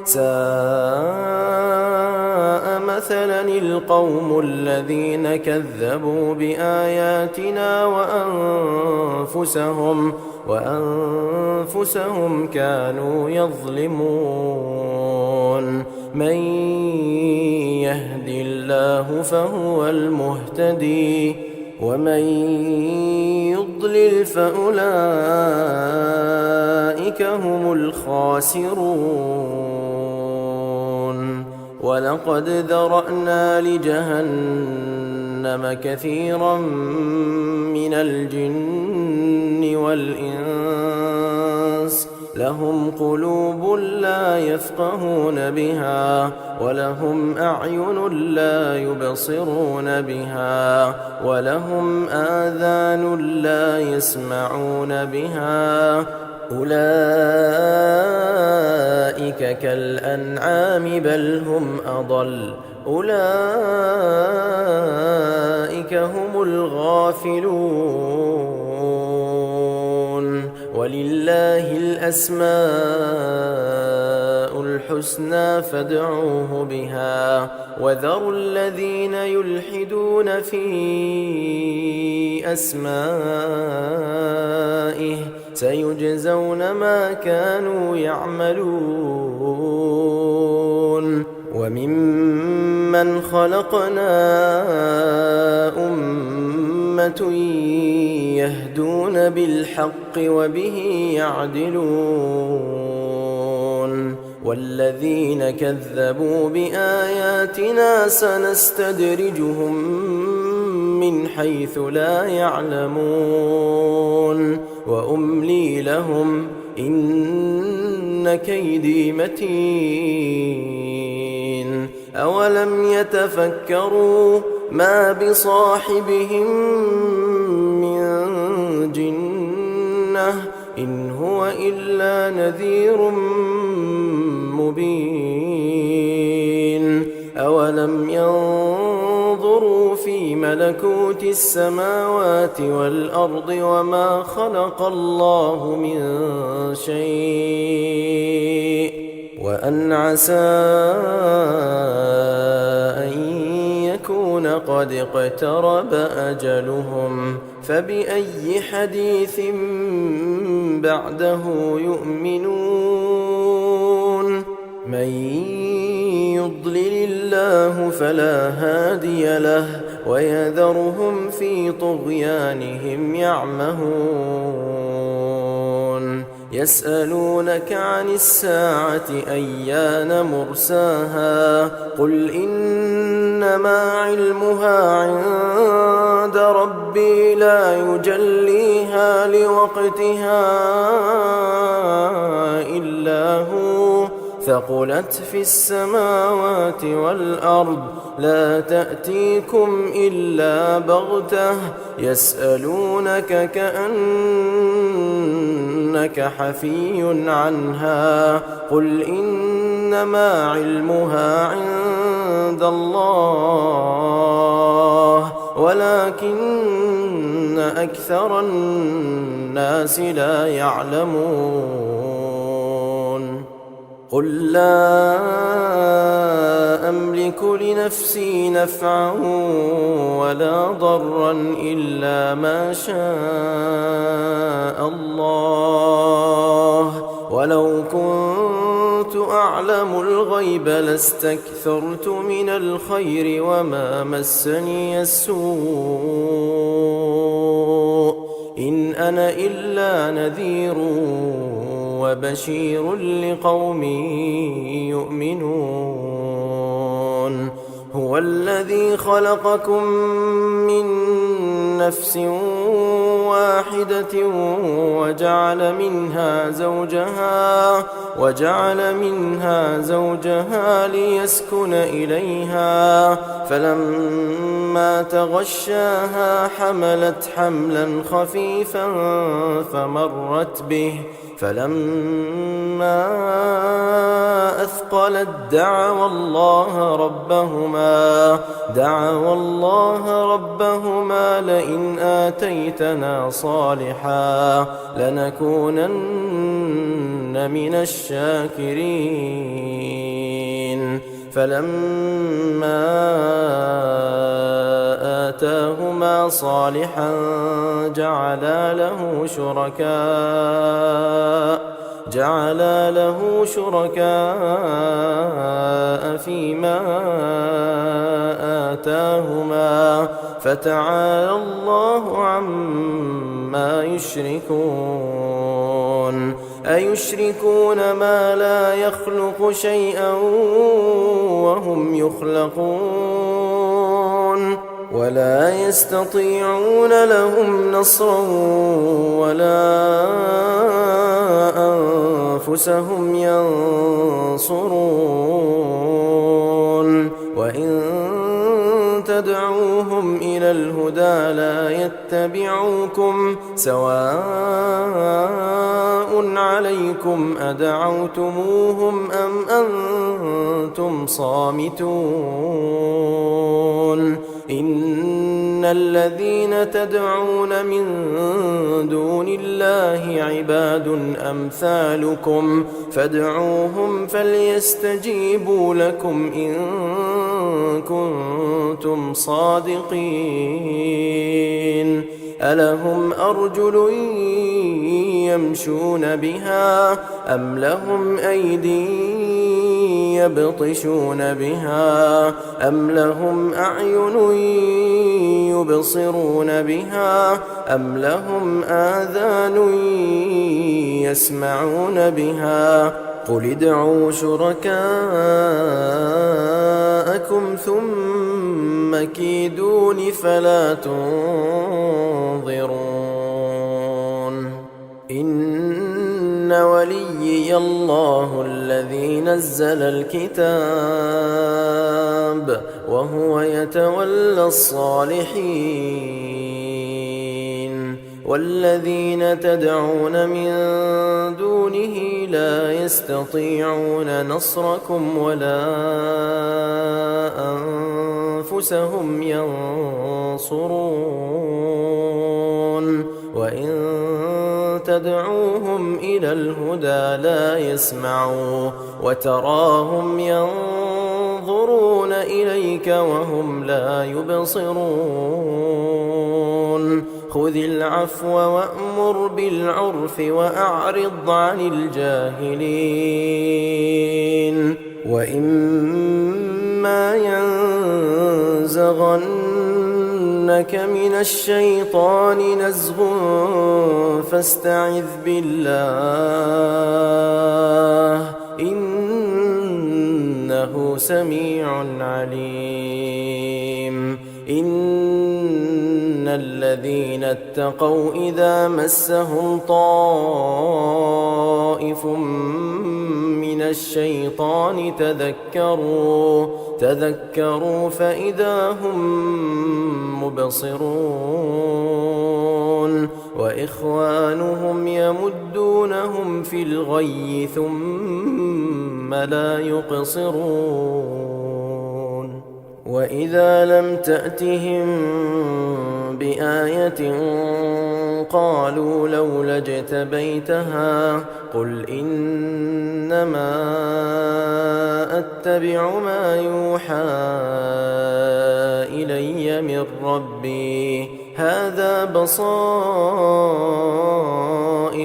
Speaker 1: ساء مثلا القوم الذين كذبوا بآياتنا وأنفسهم كانوا يظلمون من يهد الله فهو المهتدي ومن يضلل فأولئك هم الخاسرون ولقد ذرأنا لجهنم كثيرا من الجن والإنس لهم قلوب لا يفقهون بها ولهم أعين لا يبصرون بها ولهم آذان لا يسمعون بها أولئك كالأنعام بل هم أضل أولئك هم الغافلون ولله الأسماء الحسنى فادعوه بها وذروا الذين يلحدون في أسمائه سيجزون ما كانوا يعملون وممن خلقنا أمة يهدون بالحق وبه يعدلون والذين كذبوا بآياتنا سنستدرجهم من حيث لا يعلمون وأملي لهم إن كيدي متين أولم يتفكروا ما بصاحبهم من جنة إن هو إلا نذير مبين أولم ينظروا في ملكوت السماوات والأرض وما خلق الله من شيء وأن عسى أن يكون قد اقترب أجلهم فبأي حديث بعده يؤمنون من يضلل الله فلا هادي له ويذرهم في طغيانهم يعمهون يسألونك عن الساعة أيان مرساها قل إنما علمها عند ربي لا يجليها لوقتها إلا هو ثقلت في السماوات والأرض لا تأتيكم إلا بغتة يسألونك كأنك حفي عنها قل إن إنما علمها عند الله ولكن أكثر الناس لا يعلمون قل لا أملك لنفسي نفعا ولا ضرا إلا ما شاء الله ولو كنت أعلم الغيب لاستكثرت من الخير وما مسني السوء إن أنا إلا نذير وبشير لقوم يؤمنون هو الذي خلقكم من نفس واحدة وجعل منها زوجها ليسكن إليها فلما تغشاها حملت حملا خفيفا فمرت به فلما أثقلت دعوا الله ربهما لئن آتيتنا صالحا لنكونن من الشاكرين فلما آتاهما صالحا جعلا له شركاء فيما آتاهما فتعالى الله عما يشركون أيشركون ما لا يخلق شيئا وهم يخلقون ولا يستطيعون لهم نصرا ولا أنفسهم ينصرون وإن تدعوهم إلى الهدى لا يتبعوكم سواء عليكم أدعوتموهم أم أنتم صامتون إن الذين تدعون من دون الله عباد أمثالكم فادعوهم فليستجيبوا لكم إن كنتم صادقين ألهم أرجل يمشون بها أم لهم أيدي يبطشون بها أم لهم أعين يبصرون بها أم لهم آذان يسمعون بها قل ادعوا شركاءكم ثم كيدون فلا تنظرون إن وليي الله الذي نزل الكتاب وهو يتولى الصالحين والذين تدعون من دونه لا يستطيعون نصركم ولا أنفسهم ينصرون وإن تدعوهم إلى الهدى لا يسمعوا وتراهم ينظرون إليك وهم لا يبصرون خذ العفو وأمر بالعرف وأعرض عن الجاهلين وإما ينزغنك من الشيطان نزغ فاستعذ بالله إنه سميع عليم إن الذين اتقوا إذا مسهم طائف من الشيطان تذكروا فإذا هم مبصرون وإخوانهم يمدونهم في الغي ثم ثم لا يقصرون وإذا لم تأتهم بآية قالوا لولا اجتبيتها قل إنما أتبع ما يوحى إلي من ربي هذا بصائر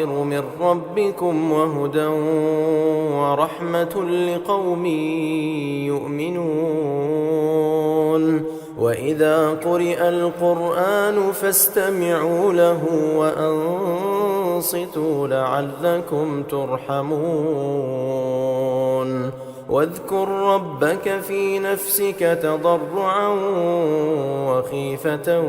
Speaker 1: من ربكم وهدى ورحمة لقوم يؤمنون وإذا قرئ القرآن فاستمعوا له وأنصتوا لعلكم ترحمون واذكر ربك في نفسك تضرعا وخيفة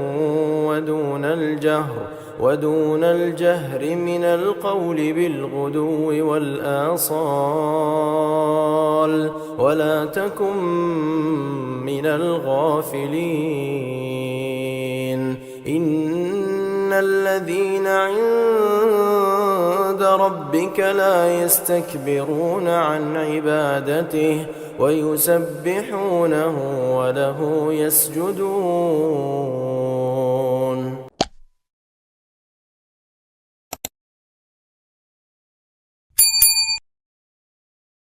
Speaker 1: ودون الجهر من القول بالغدو والآصال ولا تكن من الغافلين إن الذين عند ربك لا يستكبرون عن عبادته ويسبحونه وله يسجدون